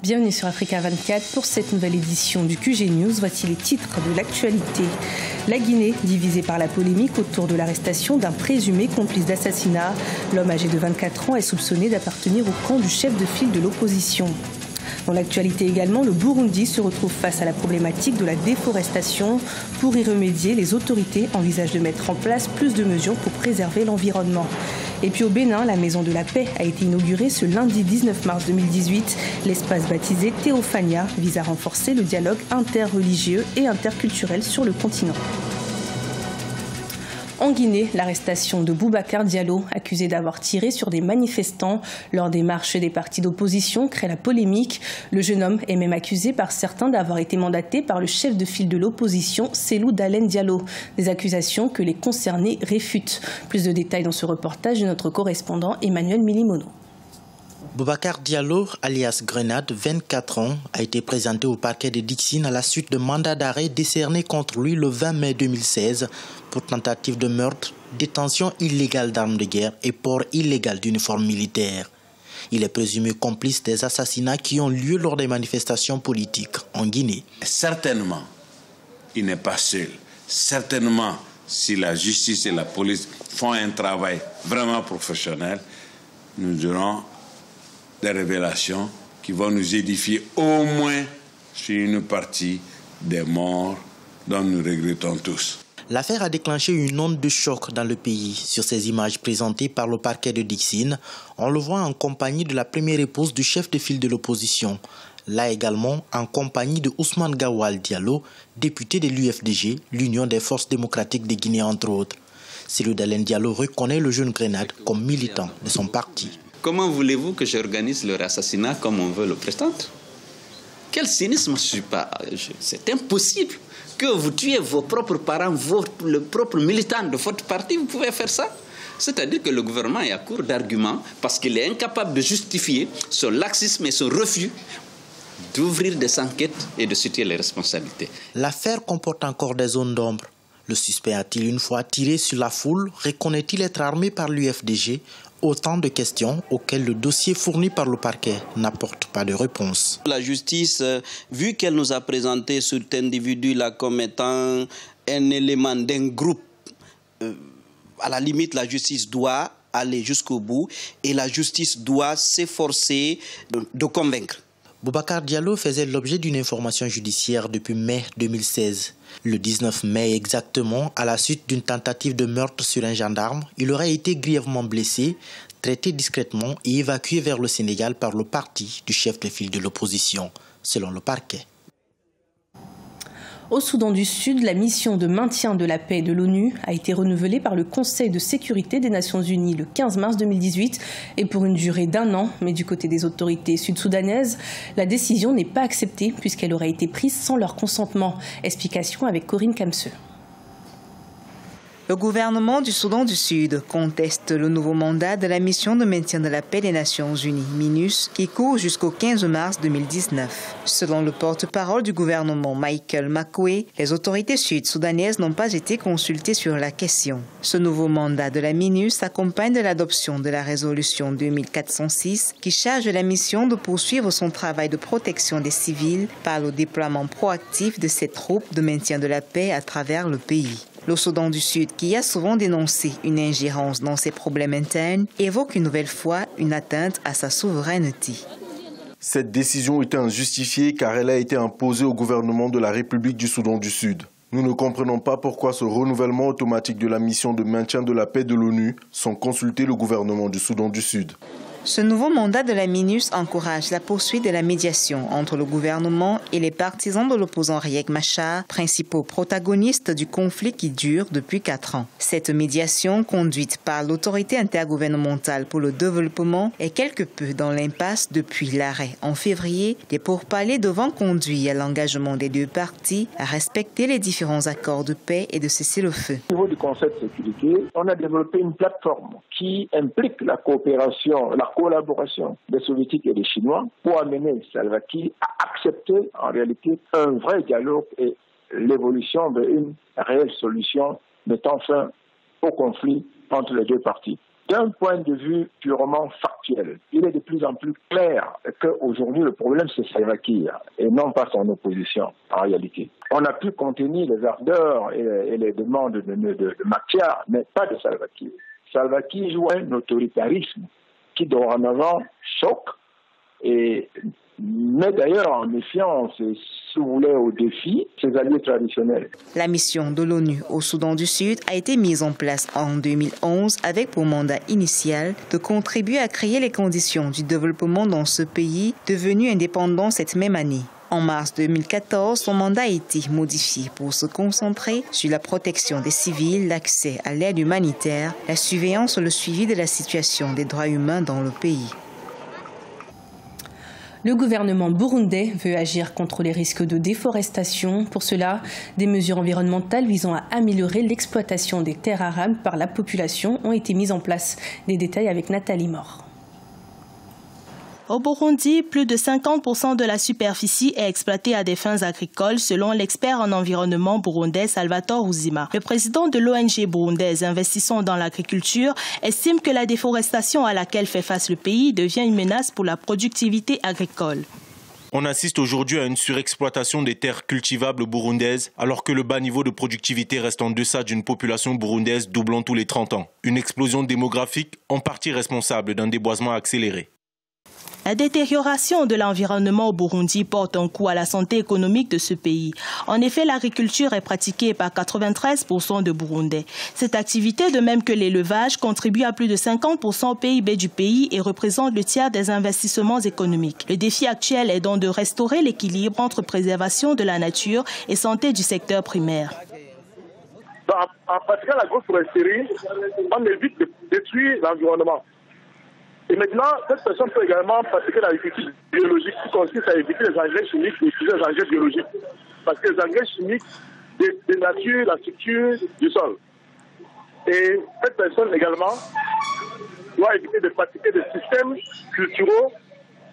Bienvenue sur Africa 24 pour cette nouvelle édition du QG News. Voici les titres de l'actualité. La Guinée, divisée par la polémique autour de l'arrestation d'un présumé complice d'assassinat. L'homme âgé de 24 ans est soupçonné d'appartenir au camp du chef de file de l'opposition. Dans l'actualité également, le Burundi se retrouve face à la problématique de la déforestation. Pour y remédier, les autorités envisagent de mettre en place plus de mesures pour préserver l'environnement. Et puis au Bénin, la Maison de la Paix a été inaugurée ce lundi 19 mars 2018. L'espace baptisé Théophania vise à renforcer le dialogue interreligieux et interculturel sur le continent. En Guinée, l'arrestation de Boubacar Diallo, accusé d'avoir tiré sur des manifestants lors des marches des partis d'opposition, crée la polémique. Le jeune homme est même accusé par certains d'avoir été mandaté par le chef de file de l'opposition, Cellou Dalein Diallo. Des accusations que les concernés réfutent. Plus de détails dans ce reportage de notre correspondant Emmanuel Milimono. Boubacar Diallo, alias Grenade, 24 ans, a été présenté au parquet de Dixine à la suite de mandats d'arrêt décernés contre lui le 20 mai 2016 pour tentative de meurtre, détention illégale d'armes de guerre et port illégal d'uniforme militaire. Il est présumé complice des assassinats qui ont lieu lors des manifestations politiques en Guinée. Certainement, il n'est pas seul. Certainement, si la justice et la police font un travail vraiment professionnel, nous aurons des révélations qui vont nous édifier au moins sur une partie des morts dont nous regrettons tous. L'affaire a déclenché une onde de choc dans le pays. Sur ces images présentées par le parquet de Dixine, on le voit en compagnie de la première épouse du chef de file de l'opposition. Là également en compagnie de Ousmane Gawal Diallo, député de l'UFDG, l'Union des forces démocratiques de Guinée entre autres. Cellou Dalein Diallo reconnaît le jeune Grenade comme militant de son parti. Comment voulez-vous que j'organise leur assassinat comme on veut le prétendre? Quel cynisme, c'est impossible que vous tuez vos propres parents, le propre militant de votre parti, vous pouvez faire ça? C'est-à-dire que le gouvernement est à court d'arguments parce qu'il est incapable de justifier son laxisme et son refus d'ouvrir des enquêtes et de situer les responsabilités. L'affaire comporte encore des zones d'ombre. Le suspect a-t-il une fois tiré sur la foule? Reconnaît-il être armé par l'UFDG? Autant de questions auxquelles le dossier fourni par le parquet n'apporte pas de réponse. La justice, vu qu'elle nous a présenté cet individu-là comme étant un élément d'un groupe, à la limite, la justice doit aller jusqu'au bout et la justice doit s'efforcer de convaincre. Boubacar Diallo faisait l'objet d'une information judiciaire depuis mai 2016. Le 19 mai exactement, à la suite d'une tentative de meurtre sur un gendarme, il aurait été grièvement blessé, traité discrètement et évacué vers le Sénégal par le parti du chef de file de l'opposition, selon le parquet. Au Soudan du Sud, la mission de maintien de la paix de l'ONU a été renouvelée par le Conseil de sécurité des Nations Unies le 15 mars 2018 et pour une durée d'1 an. Mais du côté des autorités sud-soudanaises, la décision n'est pas acceptée puisqu'elle aurait été prise sans leur consentement. Explication avec Corinne Kamseux. Le gouvernement du Soudan du Sud conteste le nouveau mandat de la mission de maintien de la paix des Nations Unies, MINUS, qui court jusqu'au 15 mars 2019. Selon le porte-parole du gouvernement, Michael Makwe, les autorités sud-soudanaises n'ont pas été consultées sur la question. Ce nouveau mandat de la MINUS s'accompagne de l'adoption de la résolution 2406 qui charge la mission de poursuivre son travail de protection des civils par le déploiement proactif de ses troupes de maintien de la paix à travers le pays. Le Soudan du Sud, qui a souvent dénoncé une ingérence dans ses problèmes internes, évoque une nouvelle fois une atteinte à sa souveraineté. Cette décision était injustifiée car elle a été imposée au gouvernement de la République du Soudan du Sud. Nous ne comprenons pas pourquoi ce renouvellement automatique de la mission de maintien de la paix de l'ONU sans consulter le gouvernement du Soudan du Sud. Ce nouveau mandat de la MINUS encourage la poursuite de la médiation entre le gouvernement et les partisans de l'opposant Riek Machar, principaux protagonistes du conflit qui dure depuis 4 ans. Cette médiation, conduite par l'autorité intergouvernementale pour le développement, est quelque peu dans l'impasse depuis l'arrêt en février des pourparlers devant conduire à l'engagement des deux parties à respecter les différents accords de paix et de cesser le feu. Au niveau du Conseil de sécurité, on a développé une plateforme qui implique la coopération, la collaboration des Soviétiques et des Chinois pour amener Salva Kiir à accepter en réalité un vrai dialogue et l'évolution d'une réelle solution mettant fin au conflit entre les deux parties. D'un point de vue purement factuel, actuelle, il est de plus en plus clair qu'aujourd'hui le problème c'est Salva Kiir et non pas son opposition en réalité. On a pu contenir les ardeurs et les demandes de Machar, mais pas de Salva Kiir. Salva Kiir joue un autoritarisme qui dorénavant choque et met d'ailleurs en méfiance, si vous voulez, au défi ses alliés traditionnels. La mission de l'ONU au Soudan du Sud a été mise en place en 2011 avec pour mandat initial de contribuer à créer les conditions du développement dans ce pays devenu indépendant cette même année. En mars 2014, son mandat a été modifié pour se concentrer sur la protection des civils, l'accès à l'aide humanitaire, la surveillance et le suivi de la situation des droits humains dans le pays. Le gouvernement burundais veut agir contre les risques de déforestation. Pour cela, des mesures environnementales visant à améliorer l'exploitation des terres arables par la population ont été mises en place. Des détails avec Nathalie Mort. Au Burundi, plus de 50% de la superficie est exploitée à des fins agricoles, selon l'expert en environnement burundais Salvatore Uzima. Le président de l'ONG burundaise Investissons dans l'agriculture estime que la déforestation à laquelle fait face le pays devient une menace pour la productivité agricole. On assiste aujourd'hui à une surexploitation des terres cultivables burundaises, alors que le bas niveau de productivité reste en deçà d'une population burundaise doublant tous les 30 ans. Une explosion démographique en partie responsable d'un déboisement accéléré. La détérioration de l'environnement au Burundi porte un coup à la santé économique de ce pays. En effet, l'agriculture est pratiquée par 93% de Burundais. Cette activité, de même que l'élevage, contribue à plus de 50% au PIB du pays et représente le tiers des investissements économiques. Le défi actuel est donc de restaurer l'équilibre entre préservation de la nature et santé du secteur primaire. En pratiquant l'agroforesterie, on évite de détruire l'environnement. Et maintenant, cette personne peut également pratiquer l'agriculture biologique qui consiste à éviter les engrais chimiques et utiliser les engrais biologiques. Parce que les engrais chimiques dénaturent la structure du sol. Et cette personne également doit éviter de pratiquer des systèmes culturaux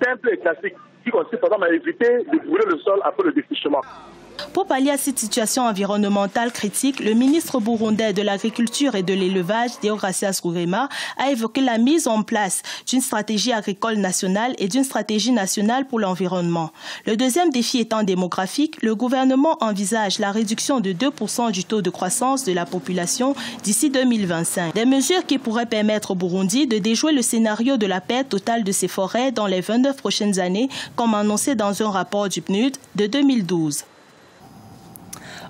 simples et classiques qui consistent par exemple à éviter de brûler le sol après le défrichement. Pour pallier à cette situation environnementale critique, le ministre burundais de l'Agriculture et de l'Élevage, Deogracias Rurema, a évoqué la mise en place d'une stratégie agricole nationale et d'une stratégie nationale pour l'environnement. Le deuxième défi étant démographique, le gouvernement envisage la réduction de 2% du taux de croissance de la population d'ici 2025. Des mesures qui pourraient permettre au Burundi de déjouer le scénario de la perte totale de ses forêts dans les 29 prochaines années, comme annoncé dans un rapport du PNUD de 2012.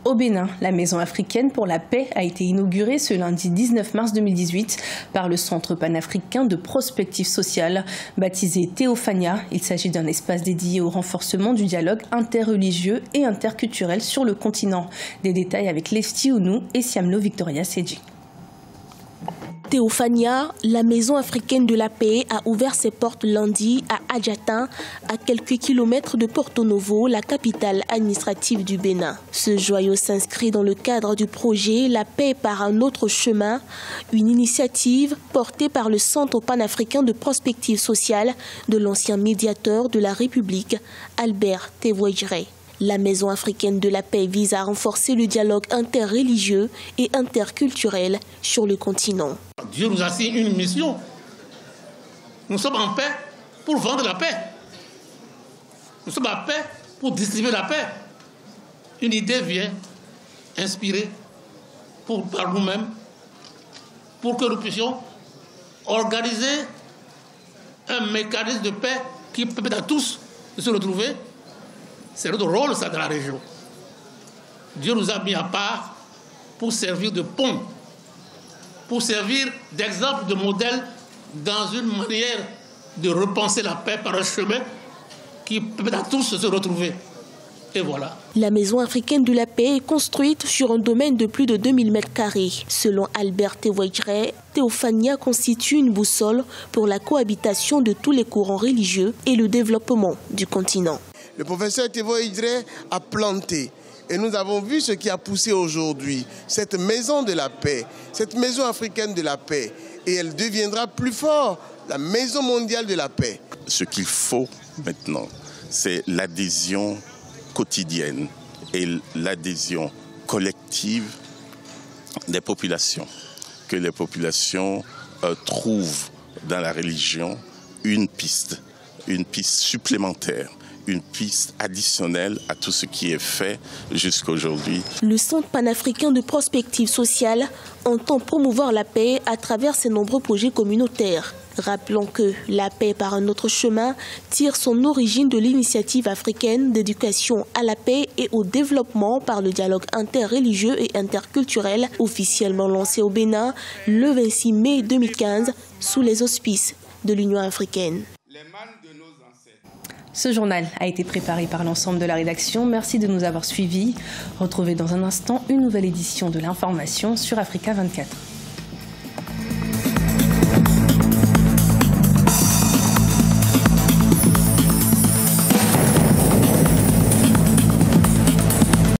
Au Bénin, la Maison africaine pour la paix a été inaugurée ce lundi 19 mars 2018 par le Centre panafricain de prospective sociale, baptisé Théophania. Il s'agit d'un espace dédié au renforcement du dialogue interreligieux et interculturel sur le continent. Des détails avec Lefti Ounou et Siamlo Victoria Sedji. Théophania, la Maison africaine de la paix, a ouvert ses portes lundi à Adjata, à quelques kilomètres de Porto Novo, la capitale administrative du Bénin. Ce joyau s'inscrit dans le cadre du projet La paix par un autre chemin, une initiative portée par le Centre panafricain de prospective sociale de l'ancien médiateur de la République, Albert Tévoijré. La Maison africaine de la paix vise à renforcer le dialogue interreligieux et interculturel sur le continent. Dieu nous assigne une mission. Nous sommes en paix pour vendre la paix. Nous sommes en paix pour distribuer la paix. Une idée vient inspirer par nous-mêmes pour que nous puissions organiser un mécanisme de paix qui permet à tous de se retrouver. C'est notre rôle, ça, dans la région. Dieu nous a mis à part pour servir de pont, pour servir d'exemple, de modèle dans une manière de repenser la paix par un chemin qui permet à tous de se retrouver. Et voilà. La Maison africaine de la paix est construite sur un domaine de plus de 2000 m². Selon Albert Tévoijré, Théophania constitue une boussole pour la cohabitation de tous les courants religieux et le développement du continent. Le professeur Tévoijré a planté. Et nous avons vu ce qui a poussé aujourd'hui cette maison de la paix, cette maison africaine de la paix. Et elle deviendra plus fort, la maison mondiale de la paix. Ce qu'il faut maintenant, c'est l'adhésion quotidienne et l'adhésion collective des populations. Que les populations trouvent dans la religion une piste supplémentaire, une piste additionnelle à tout ce qui est fait jusqu'à aujourd'hui. Le Centre panafricain de prospective sociale entend promouvoir la paix à travers ses nombreux projets communautaires. Rappelons que la paix par un autre chemin tire son origine de l'initiative africaine d'éducation à la paix et au développement par le dialogue interreligieux et interculturel, officiellement lancé au Bénin le 26 mai 2015 sous les auspices de l'Union africaine. Ce journal a été préparé par l'ensemble de la rédaction. Merci de nous avoir suivis. Retrouvez dans un instant une nouvelle édition de l'information sur Africa 24.